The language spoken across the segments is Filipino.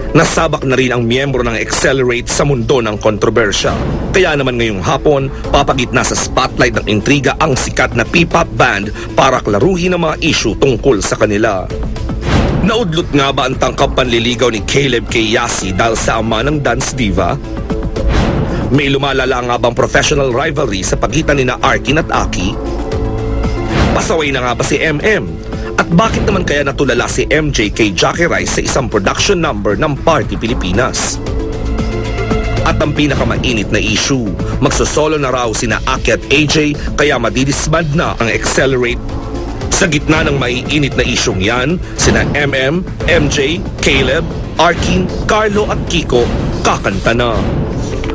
Nasabak na rin ang miyembro ng Accelerate sa mundo ng kontrobersya. Kaya naman ngayong hapon, papagitna sa spotlight ng intriga ang sikat na P-pop band para klaruhin ang mga issue tungkol sa kanila. Naudlot nga ba ang tangkap panliligaw ni Caleb kay Yasi dahil sa ama ng dance diva? May lumalala nga bang professional rivalry sa pagitan ni na Arkin at Aki? Pasaway na nga ba si MM? At bakit naman kaya natulala si MJ kay Jackie Rice sa isang production number ng Party Pilipinas? At ang pinakamainit na issue, magsosolo na raw sina Aki at AJ kaya madidisband na ang Accelerate. Sa gitna ng maiinit na isyong yan, sina MM, MJ, Caleb, Arkin, Carlo at Kiko kakanta na.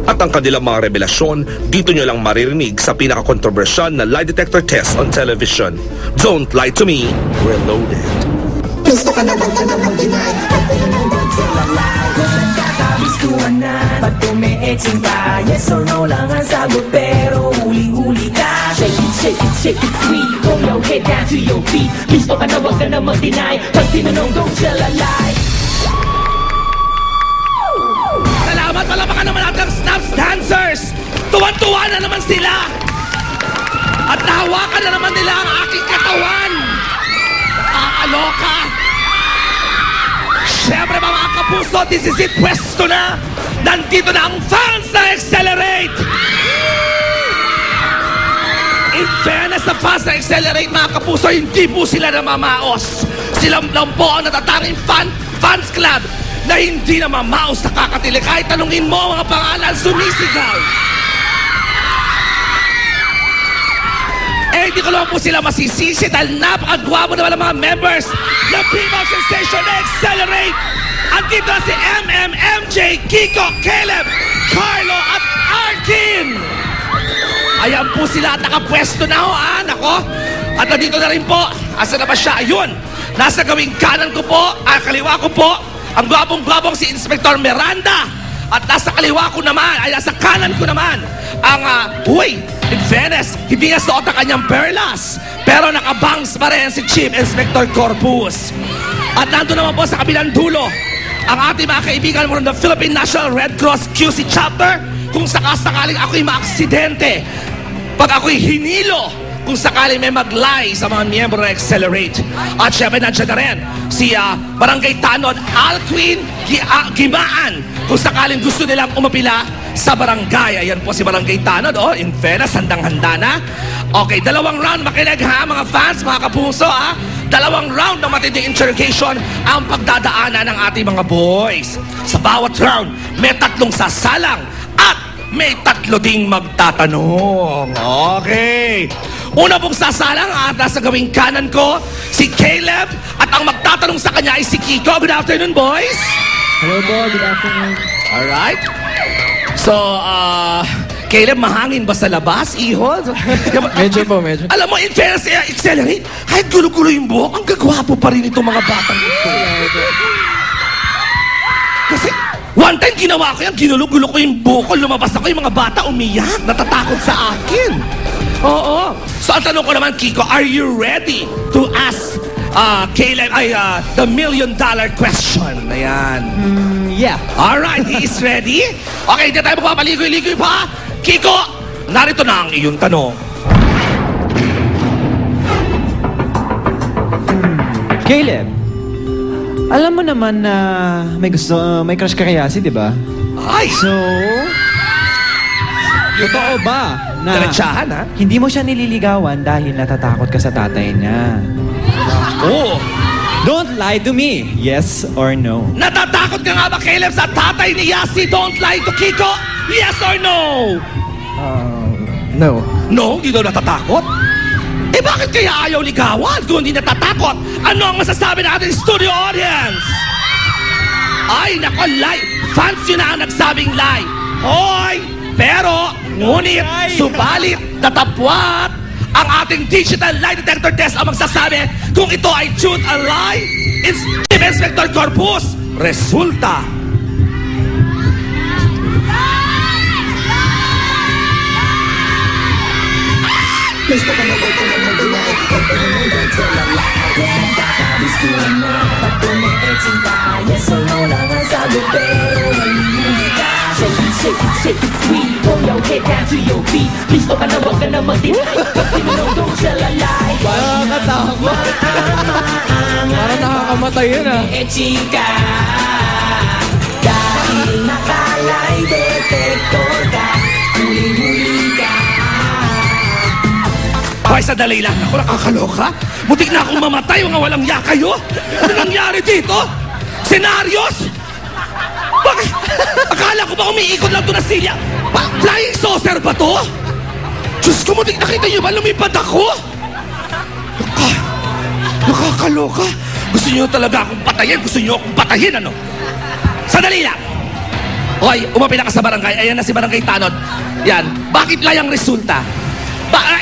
At ang kanilang mga revelasyon, dito nyo lang maririnig sa pinaka-controversial na lie detector test on television. Don't Lie to Me, Reloaded. Gusto ka na mag-deny? Pag tumiiting ka, yes or no lang ang sagot, pero huli-huli ka. Shake it, shake it, shake it sweet. Roll your head down to your feet. Gusto ka na wag ka na mag-deny. Pag tinanong, don't tell a lie. Salamat, palapakan naman natin ang Snaps Dancers! Tuwan-tuwa na naman sila! At nahawakan na naman nila ang aking katawan! Nakakaloka! Siyempre mga kapuso, this is it, pwesto na! Nandito na ang fans na Accelerate! In fairness sa fans na Accelerate, mga kapuso, hindi po sila namamaos. Sila lang po ang natatanging fans club na hindi na mamaos sa kakatili. Kahit tanungin mo mga pangalan, sumisigaw. Eh, hindi ko lang po sila masisisi dahil napakagwapo naman ang mga members ng P-pop sensation na Accelerate. Andito na si MM, MJ, Kiko, Caleb, Carlo at Arkin. Ayan po sila at nakapwesto na ho, nako. At nandito na rin po. Asa na ba siya? Ayun. Nasa gawing kanan ko po, kaliwa ko po, ang gwapong-gwapong si Inspector Miranda. At nasa kaliwa ko naman, ay nasa kanan ko naman, ang, in fairness, hindi niya suot ang kanyang perlas. Pero nakabangs pa rin si Chief Inspector Corpus. At nandun naman po sa kabilang dulo, ang ating mga kaibigan from the Philippine National Red Cross QC Chapter. Kung sakasakaling ako'y maaksidente, pag ako'y hinilo, kung sakaling may mag-lie sa mga miyembro ng Accelerate. At syempre nandiyan na rin si Barangay Tanod Alquin Gimaan kung sakaling gusto nilang umapila sa barangay. Ayan po si Barangay Tanod. In fairness, handang-handa na. Okay, dalawang round makinig ha mga fans, mga kapuso ha. Dalawang round ng matinding interrogation ang pagdadaanan ng ating mga boys. Sa bawat round, may 3 sasalang at may 3 ding magtatanong. Okay. Una pong sasalang at nasa gawing kanan ko, si Caleb. At ang magtatanong sa kanya ay si Kiko. Good afternoon, boys. Hello po, good afternoon. Alright. So, Caleb, mahangin ba sa labas, iho? Medyo po, medyo. Alam mo, in fairness, Accelerate, kahit gulo-gulo yung buhok, ang gagwapo pa rin itong mga batang ito. Kasi, one time ginawa ko yan, ginulo-gulo ko yung buhok ko, lumabas ako, yung mga bata umiyak, natatakot sa akin. Oo. So, ang tanong ko naman, Kiko, are you ready to ask Caleb, the $1 million question? Ayan. Yeah. Alright, he is ready. Okay, hindi tayo magpapaligoy-ligoy pa. Kiko, narito na ang iyong tanong. Caleb, alam mo naman na may crush ka kay Yasi, di ba? Ay! So, totoo ba na Diretsahan, ha? hindi mo siya nililigawan dahil natatakot ka sa tatay niya? Oo. Don't lie to me. Yes or no? Natatakot ka nga ba, Caleb, sa tatay ni Yasi? Don't lie to Kiko. Yes or no? No. No, hindi daw natatakot. Eh bakit kaya ayaw ligawan kung hindi natatakot? Ano ang masasabi ng ating studio audience? Ay, nako, lie. Fans yun na ang nagsabing lie. Hoy! Pero, ngunit, subalit, tatapwat, ang ating digital lie detector test ang magsasabi kung ito ay truth or lie. It's Chief Inspector Corpus. Resulta. Gusto ka na mag-deny? Gusto ka na mag-deny? Pag tumiiting ka, yes or no lang ang sagot. sagot pero huli-huli ka. Shake it, shake it, shake it sweet. Throw your head down to your feet. Please ka na wag ka na mag-deny. Pag tinanong don't tell a lie. Nakakatakot. Parang nakakamatay yun ah. Chika, dahil nakalay detector ka, huli-huli ka. Hoy, sandali lang. Ako nakakaloka. Mutik na akong mamatay. Mga walang ya kayo. Ano nangyari dito? Senaryos? Bakit? Akala ko ba umiikot lang ito na silya? Flying saucer ba to? Diyos ko, mutik nakita niyo ba? Lumipad ako? Nakakaloka. Gusto niyo talaga akong patayin? Gusto niyo akong patayin, ano? Sandali lang. Hoy, umapila ka sa barangay. Ayan na si Barangay Tanod. Yan. Bakit layang resulta?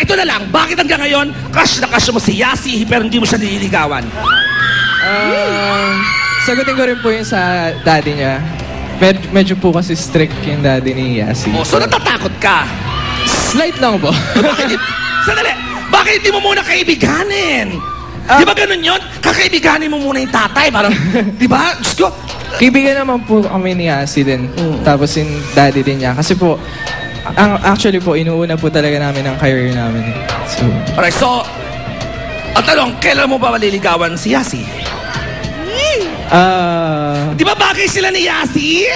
Ito na lang. Bakit hanggang ngayon, crush na crush mo si Yasi pero hindi mo siya nililigawan? Sagutin ko rin po yun sa daddy niya. Medyo po kasi strict yung daddy ni Yasi. Oh, so natatakot ka? Slight lang po. Sandali. Bakit hindi mo muna kaibiganin? Di ba ganun yun? Kakaibiganin mo muna yung tatay. Parang, di ba? Diyos ko. Kaibigan naman po kami ni Yasi din. Tapos yung daddy din niya. Kasi po, actually po, inuuna po talaga namin ang career namin. So, Alright, so, ang tanong, kailan mo ba maliligawan si Yasi? Di ba bagay sila ni Yasi?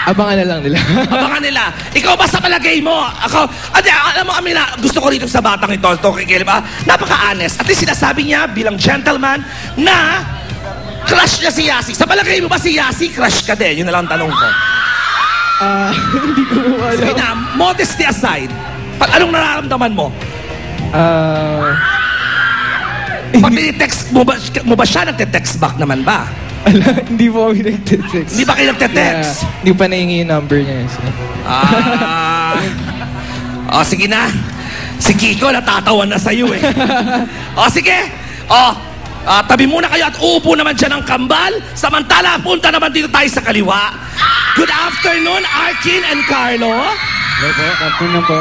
abangan na lang nila. Abangan nila. Ikaw ba sa palagay mo? Ako, alam mo, Amina, gusto ko rito sa batang ito, kay Caleb, napaka-honest. At least sinasabi niya bilang gentleman na crush niya si Yasi. Sa palagay mo ba si Yasi, crush ka din? Yun na lang ang tanong ko. Hindi ko alam. Sige na, modesty aside, anong nararamdaman mo? Pag text mo ba siya, nagte-text back naman ba? Hindi po kami nagte-text. Hindi ba kayo nagte-text? Yeah, hindi pa nahingi yung number niya. So. Sige na. Si Kiko natatawa na sa'yo eh. Sige. Tabi muna kayo at uupo naman dyan ng kambal. Samantala, punta naman dito tayo sa kaliwa. Good afternoon, Arkin and Carlo. Hello po, afternoon po.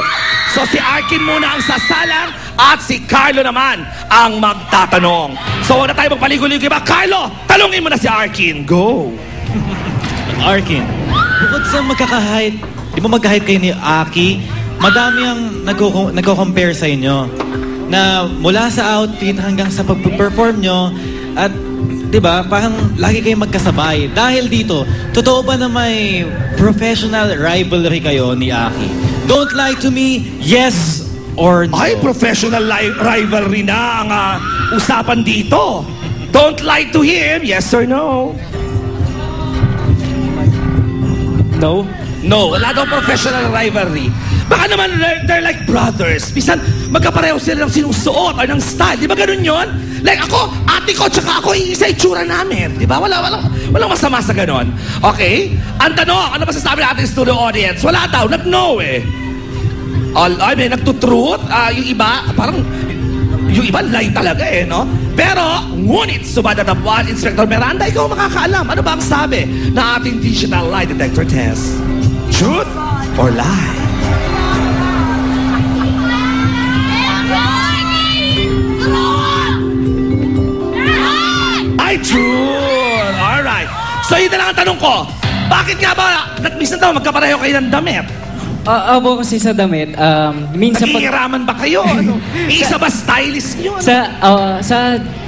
So si Arkin muna ang sasalang at si Carlo naman ang magtatanong. So huwag na tayo magpaligoy-ligoy ba? Carlo, talungin mo na si Arkin. Go! Arkin, bukod sa magkaka-height, di ba magka-height kayo ni Aki, madami ang nagko-compare sa inyo. Na mula sa outfit hanggang sa pag-perform nyo, at di ba, parang lagi kayong magkasabay. Dahil dito, totoo ba na may professional rivalry kayo ni Aki? Don't lie to me, yes or no? Ay, professional rivalry na ang usapan dito. Don't lie to him, yes or no? No? No, wala daw professional rivalry. Baka naman they're like brothers. Bisan magkapareho sila ng sinusuot or ng style. Di ba ganun yun? Like ako, ate ko, tsaka ako, isa itsura namin. Di ba? Walang masama sa ganun. Okay? Ang tanong, ano masasabi ng ating studio audience? Wala daw, nag-no eh. Ay, may nagtutruth. Yung iba, parang, yung iba lie talaga eh, no? Pero, ngunit, sumadadapuan, Inspector Miranda, ikaw makakaalam. Ano ba ang sabi na ating digital lie detector test? Truth or lie? Ay, truth! Alright. So, yun na lang ang tanong ko. Bakit nga ba, minsan daw magkapareho kayo ng damit? Opo kasi sa damit, minsan Naghihiraman ba kayo? Ano? Isa ba stylist nyo? Ano?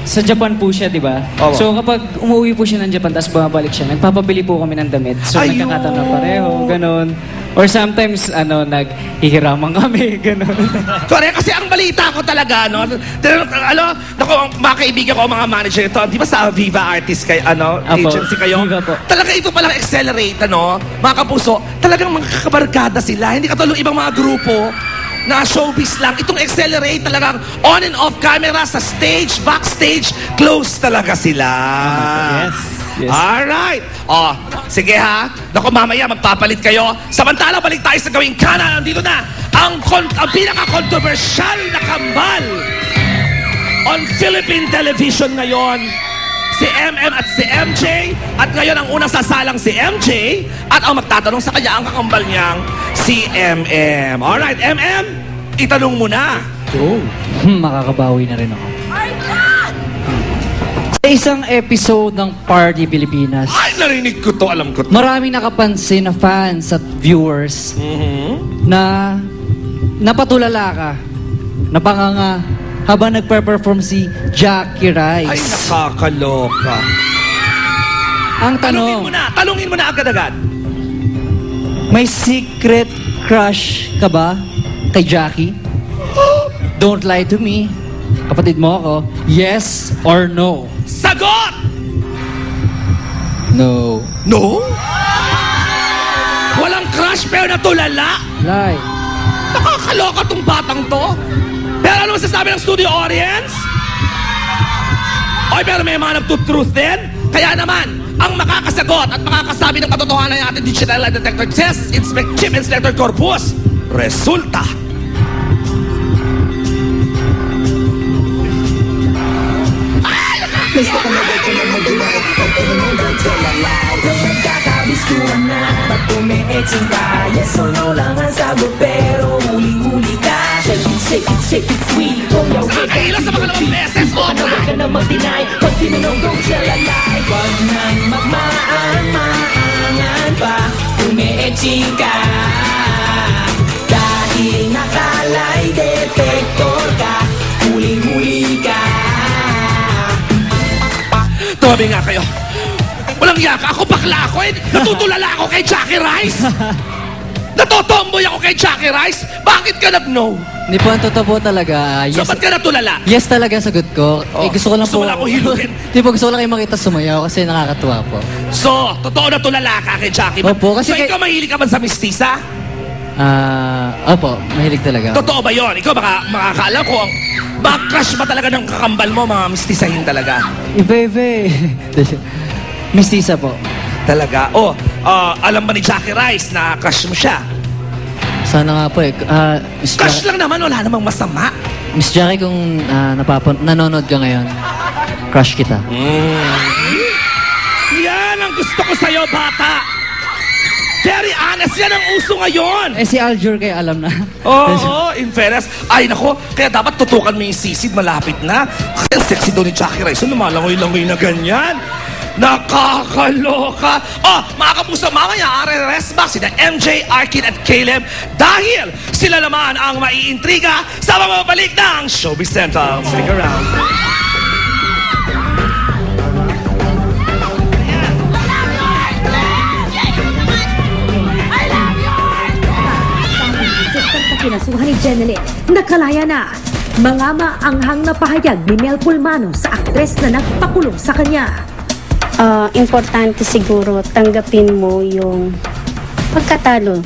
sa Japan po siya, di ba? Opo. So kapag umuwi po siya ng Japan tapos bumabalik siya, nagpapabili po kami ng damit. So Ayun. nagkakataon na pareho, ganun. Or sometimes, naghihiraman kami, ganun. Sorry, kasi ang balita ko talaga, no? Naku, mga kaibigan ko, mga manager ito, di ba sa Viva Artist kayo, Apo, agency kayo? Viva po. Talaga ito palang Accelerate, mga kapuso, talagang mga kakabarkada sila. Hindi katulong ibang mga grupo na showbiz lang. Itong Accelerate talagang on and off camera, sa stage, backstage, close talaga sila. Yes. Alright. Sige ha. Naku, mamaya magpapalit kayo. Samantala, balik tayo sa gawing kanan. Nandito na ang pinaka-controversial na kambal on Philippine television ngayon. Si MM at si MJ. At ngayon ang unang sasalang si MJ. At ang magtatanong sa kanya ang kakambal niyang si MM. Alright, MM, itanong mo na. Makakabawi na rin ako. Sa isang episode ng Party Pilipinas, Ay, narinig ko to, alam ko to. maraming nakapansin na fans at viewers na napatulala ka, napanganga habang nagpe-perform si Jackie Ay, Rice. nakakaloka. Ang Talungin mo tanong, na, talungin mo na agad-agad. may secret crush ka ba kay Jackie? Don't lie to me. Kapatid mo ako, yes or no? Sagot! No. No? Walang crush pero natulala? Lie. Nakakaloka tong batang to. Pero ano masasabi ng studio audience? Oy, pero may mga nagtutruth din. Kaya naman, ang makakasagot at makakasabi ng katotohanan ng ating digital lie detector test, Chief Inspector Corpus, resulta. Gusto ko na dito na mag-live pag pinunod sa lalay. Nang nagkakabistuhan na, pag umiitsing ka, yes or no lang ang sagot, pero huli-huli ka. Shake it sweet, kung yaw Sa kakailan sa mga lamang beses, Ano obra! ka na mag-deny, pag pinunod sa lalay. Wag nang magmaan-maangan pa, umiitsing ka. Dahil nakalay detector ka, huli-huli ka. Tumabi nga kayo. Walang yaka. Ako bakla ako eh. Natutulala ako kay Jackie Rice. Natotomboy ako kay Jackie Rice. Bakit ka nag-no? Hindi po, ang totoo po talaga. So, ba't ka natulala? Yes talaga ang sagot ko. Oh, Gusto ko lang gusto po. mo lang akong hilugin? Di po, gusto ko lang kayo makita sumayaw kasi nakakatuwa po. So, totoo na tulala ka kay Jackie. Opo, kasi so, ikaw mahilig ka man sa mistisa? Opo, mahilig talaga. Totoo ba yon? Ikaw makakaalam ko ang crush ba talaga ng kakambal mo, mga mistisahin talaga? Ibe. Mistisa po. Talaga? Alam ba ni Jackie Rice na crush mo siya? Sana nga po eh. Crush lang naman, wala namang masama. Miss Jackie, kung nanonood ka ngayon, crush kita. Yan ang gusto ko sa'yo, bata. Very honest, yan ang uso ngayon. Si Aljur kaya alam na. Oo, in fairness. Ay, nako, kaya dapat tutukan mo yung sisid, malapit na. Kaya sexy daw ni Jackie Rice, lumalangoy-langoy na ganyan. Nakakaloka. Mga kapuso, mamaya, RRS back sina MJ, Arkin at Caleb dahil sila naman ang maiintriga sa mamabalik ng Showbiz Central. Stick around. Kinasuhan ni Jeneline, nakalaya na. Mga maanghang na pahayag ni Mel Pulmano sa aktres na nagpakulong sa kanya. Importante siguro tanggapin mo yung pagkatalo.